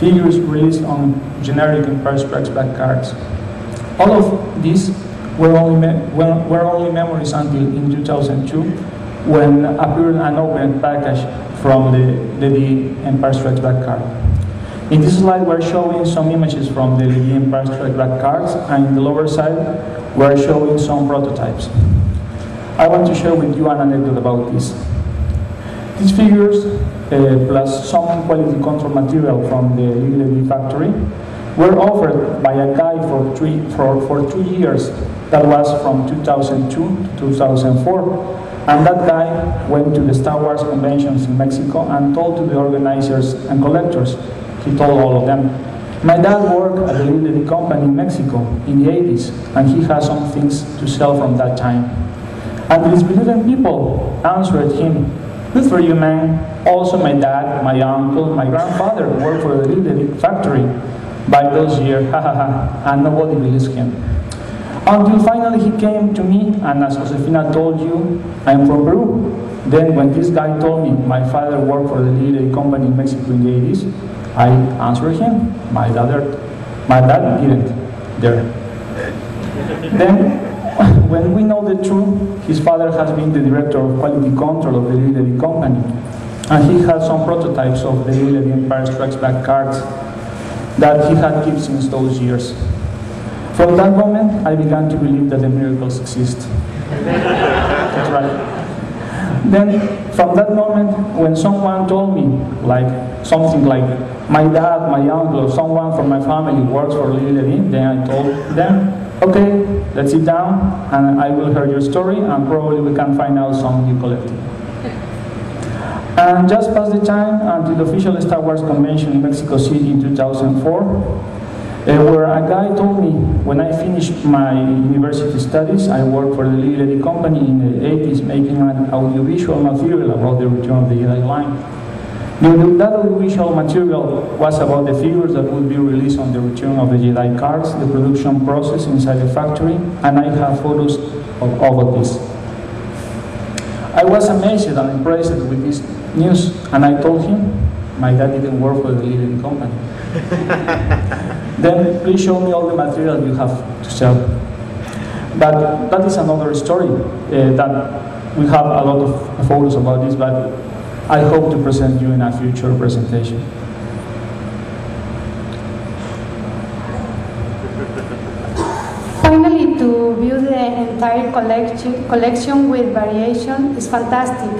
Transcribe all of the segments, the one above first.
figures released on generic Empire Strikes Back cards. All of these were only memories until in 2002, when appeared an open package from the Empire Strikes Back card. In this slide, we're showing some images from the Empire Strikes Back cards, and in the lower side, we're showing some prototypes. I want to share with you an anecdote about this. These figures, plus some quality control material from the Lily factory, were offered by a guy for 3 years. That was from 2002 to 2004. And that guy went to the Star Wars conventions in Mexico and told to the organizers and collectors. He told all of them, "My dad worked at the Lily company in Mexico in the 80s, and he has some things to sell from that time." And these believing people answered him, "Good for you, man. Also my dad, my uncle, my grandfather worked for the Lily factory by those years, ha ha ha," and nobody believes him. Until finally he came to me, and as Josefina told you, I'm from Peru. Then when this guy told me my father worked for the Lily company in Mexico in the 80s, I answered him, my dad didn't there. Then, when we know the truth, his father has been the director of quality control of the Lily company, and he had some prototypes of the Lily Empire Strikes Back cards that he had kept since those years. From that moment, I began to believe that the miracles exist. That's right. Then, from that moment, when someone told me, like something like, my dad, my uncle, or someone from my family works for Lily, then I told them, okay, let's sit down, and I will hear your story, and probably we can find out some new collecting. And just past the time until the official Star Wars convention in Mexico City in 2004, where a guy told me when I finished my university studies, I worked for the Lily company in the 80s making an audiovisual material about the Return of the Jedi line. That audiovisual material was about the figures that would be released on the Return of the Jedi cards, the production process inside the factory, and I have photos of all of this. I was amazed and impressed with this news, and I told him my dad didn't work for the Lily company. Then please show me all the material you have to sell. But that is another story that we have a lot of photos about this, but I hope to present you in a future presentation. Finally, to view the entire collection with variation is fantastic.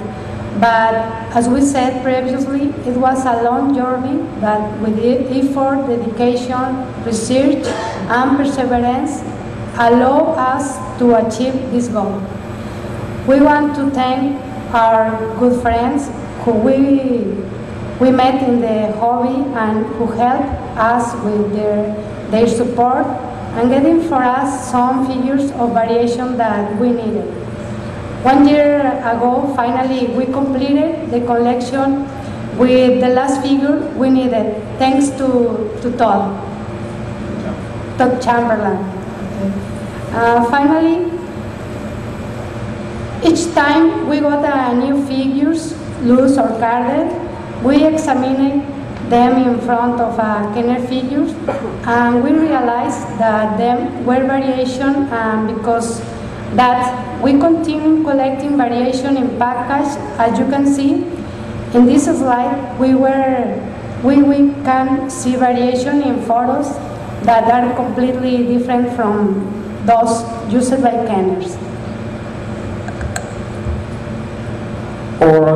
But as we said previously, it was a long journey, but with effort, dedication, research, and perseverance allow us to achieve this goal. We want to thank our good friends who we met in the hobby and who helped us with their support and getting for us some figures of variation that we needed. 1 year ago, finally, we completed the collection with the last figure we needed, thanks to Todd Chamberlain. Finally, each time we got a new figures, loose or carded, we examined them in front of a Kenner figures, and we realized that them were variation, because that we continue collecting variation in package. As you can see in this slide, we can see variation in photos that are completely different from those used by Kenners. Or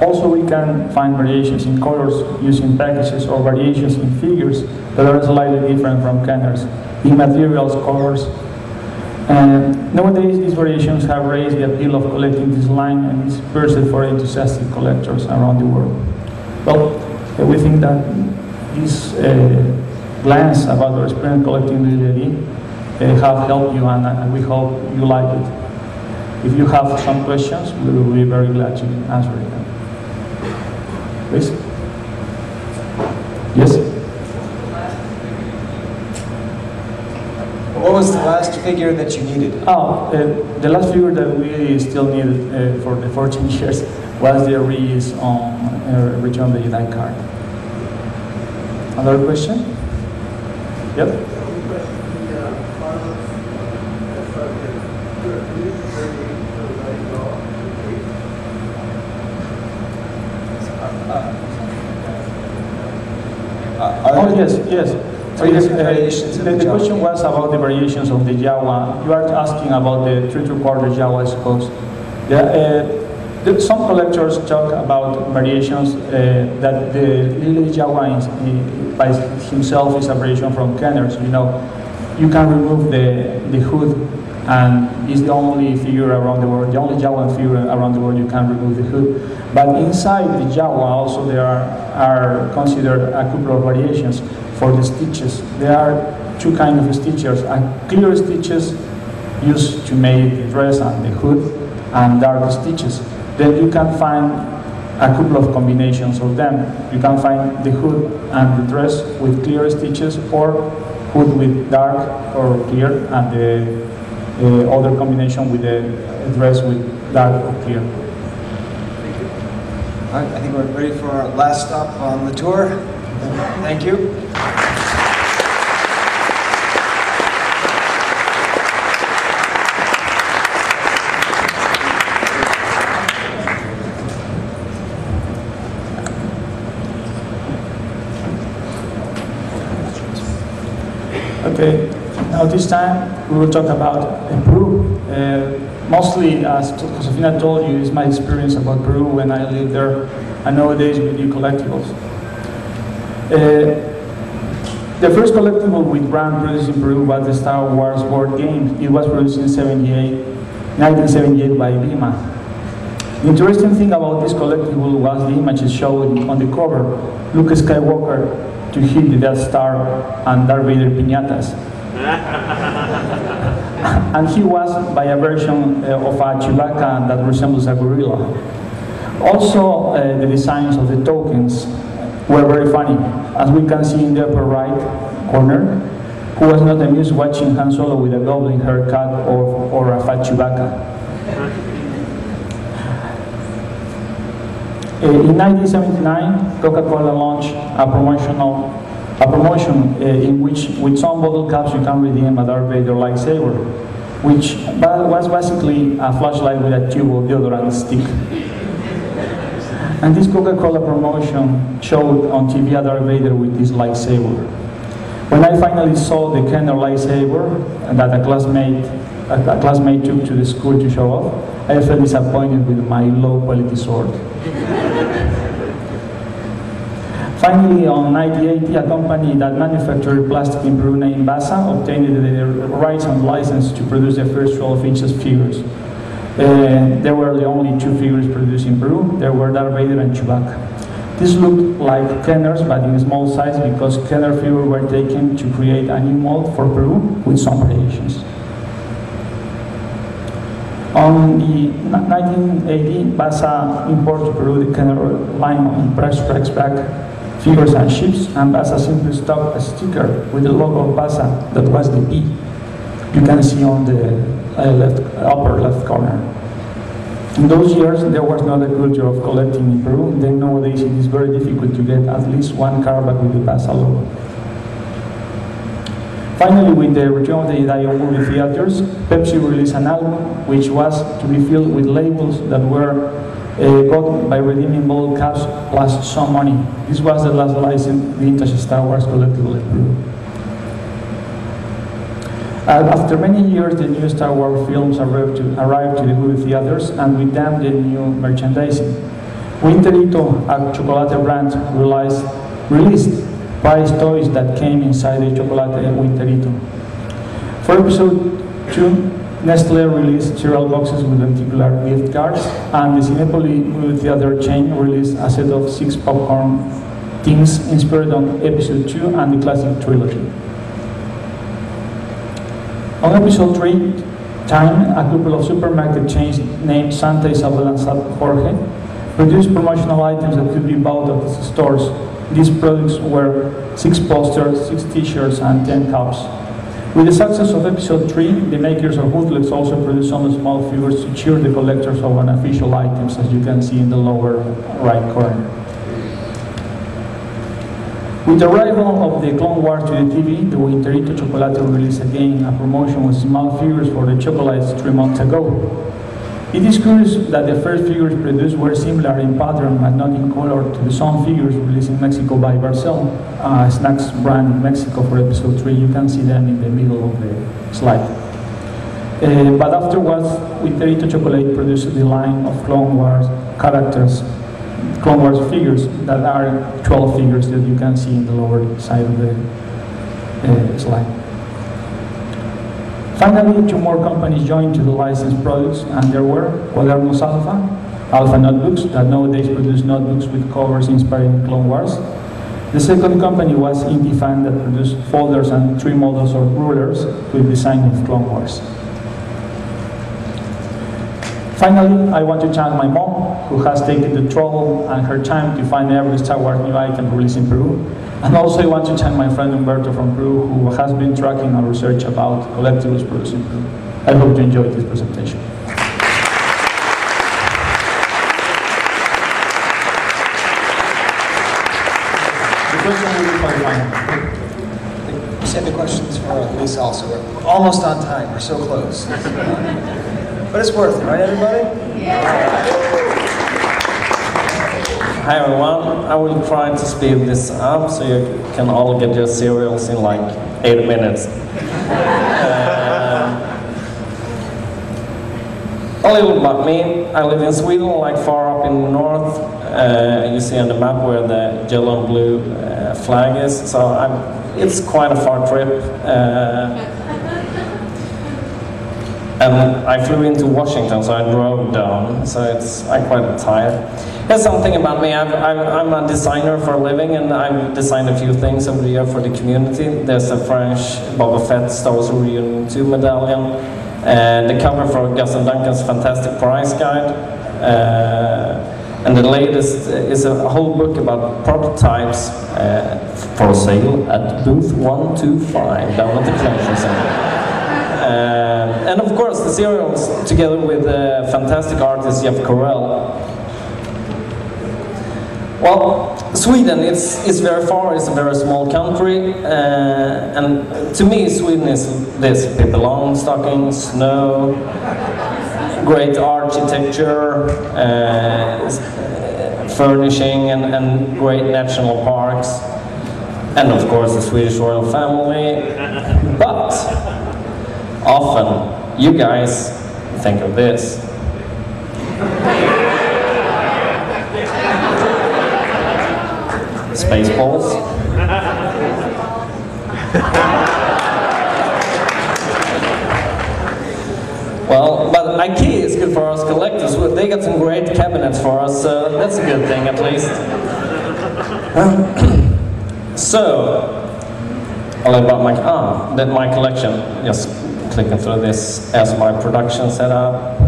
also we can find variations in colors using packages, or variations in figures that are slightly different from Kenners, in materials, colors. And nowadays these variations have raised the appeal of collecting this line, and is pursued for enthusiastic collectors around the world. Well, we think that this glance about our experience collecting Lily have helped you, and we hope you like it. If you have some questions, we will be very glad to answer them. Please? Yes? What was the last figure that you needed? Oh, the last figure that we still needed for the 14 years was the reuse on Return of the Jedi card. Another question? Yep. Oh, yes, yes. Variations of The Java. question was about the variations of the Java. You are asking about the 3/4 Java, I suppose. Some collectors talk about variations that the Lily Java by himself is a variation from Kenner's. You know, you can remove the hood, and it's the only figure around the world, the only Java figure around the world you can remove the hood. But inside the Java also there are considered a couple of variations for the stitches. There are two kinds of stitches: clear stitches used to make the dress and the hood, and dark stitches. Then you can find a couple of combinations of them. You can find the hood and the dress with clear stitches, or hood with dark or clear, and the other combination with the dress with dark or clear. All right, I think we're ready for our last stop on the tour. Thank you. Okay, now this time we will talk about Peru. Mostly, as Josefina told you, is my experience about Peru when I lived there, and nowadays we do collectibles. The first collectible with brand produced in Peru was the Star Wars board game. It was produced in 1978 by Lima. The interesting thing about this collectible was the images shown on the cover. Luke Skywalker to hit the Death Star and Darth Vader piñatas. And he was by a version of a Chewbacca that resembles a gorilla. Also, the designs of the tokens were very funny. As we can see in the upper right corner, who was not amused watching Han Solo with a goblin haircut or a fat Chewbacca. In 1979, Coca-Cola launched a promotion in which, with some bottle caps, you can redeem a Darth Vader lightsaber, which was basically a flashlight with a tube of deodorant stick. And this Coca-Cola promotion showed on TV a Darth Vader with this lightsaber. When I finally saw the Kenner lightsaber that a classmate took to the school to show off, I felt disappointed with my low-quality sword. Finally, on 1980, a company that manufactured plastic in Peru named Basa obtained the rights and license to produce the first 12 inches figures. There were the only two figures produced in Peru. There were Darth Vader and Chewbacca. These looked like Kenners, but in small size, because Kenner figures were taken to create a new mold for Peru with some variations. On the 1980, Basa imported to Peru the Kenner line on press back figures and ships, and Basa simply stuck a sticker with the logo of Basa that was the P. You can see on the upper left corner. In those years, there was not a culture of collecting in Peru. Then nowadays, it is very difficult to get at least one card back with the Basa logo. Finally, with the return of the Dion movie theaters, Pepsi released an album which was to be filled with labels that were got by redeeming bottle caps plus some money. This was the last licensed vintage Star Wars collectible in Peru. After many years, the new Star Wars films arrived to the movie theaters, and with them the new merchandising. Winterito, a chocolate brand, released prize toys that came inside the chocolate Winterito. For episode 2, Nestle released cereal boxes with lenticular gift cards, and the Cinépolis movie theater chain released a set of 6 popcorn tins inspired on episode 2 and the classic trilogy. On episode 3, Time, a couple of supermarket chains named Santa Isabel and San Jorge produced promotional items that could be bought at the stores. These products were 6 posters, 6 t-shirts, and 10 cups. With the success of episode 3, the makers of Bootlegs also produced some small figures to cheer the collectors of unofficial items, as you can see in the lower right corner. With the arrival of the Clone Wars to the TV, the Winterito Chocolate released again a promotion with small figures for the chocolates 3 months ago. It is curious that the first figures produced were similar in pattern but not in color to the some figures released in Mexico by Barcel, a snacks brand in Mexico for episode 3. You can see them in the middle of the slide. But afterwards, Winterito Chocolate produced the line of Clone Wars characters, Clone Wars figures that are 12 figures that you can see in the lower side of the slide. Finally, 2 more companies joined to the licensed products, and there were Cuadernos Alpha Notebooks, that nowadays produce notebooks with covers inspiring Clone Wars. The second company was Intifan, that produced folders and 3 models of rulers with design of Clone Wars. Finally, I want to thank my mom, who has taken the trouble and her time to find every Star Wars new item released in Peru. And also I want to thank my friend Humberto from Peru, who has been tracking our research about collectibles produced in Peru. I hope you enjoyed this presentation. The question will be quite fine. We save the questions for Lisa also. We're almost on time. We're so close. But it's worth it, right, everybody? Yeah. Hi everyone, I will try to speed this up so you can all get your cereals in like 8 minutes. A little about me. I live in Sweden, like far up in the north. You see on the map where the yellow and blue flag is. So it's quite a far trip. And I flew into Washington, so I drove down, so I'm quite tired. Here's something about me. I'm a designer for a living, and I've designed a few things over the year for the community. There's a French Boba Fett Star Wars Reunion 2 medallion, and the cover for Gus and Duncan's Fantastic Prize Guide. And the latest is a whole book about prototypes for sale at booth 125 down at the Convention Center. And of course, the cereals, together with fantastic artist Jeff Correll. Well, Sweden is very far. It's a very small country, and to me, Sweden is this: Pippi Longstocking, snow, great architecture, furnishing, and great national parks, and of course the Swedish royal family. But often, you guys think of this. Spaceballs. Well, but IKEA is good for us collectors. They got some great cabinets for us, so that's a good thing at least. So, all about my collection. Just clicking through this as my production setup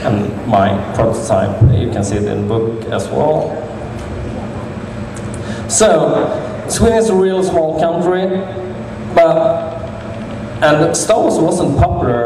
and my prototype. You can see it in the book as well. So, Sweden is a real small country, and Star Wars wasn't popular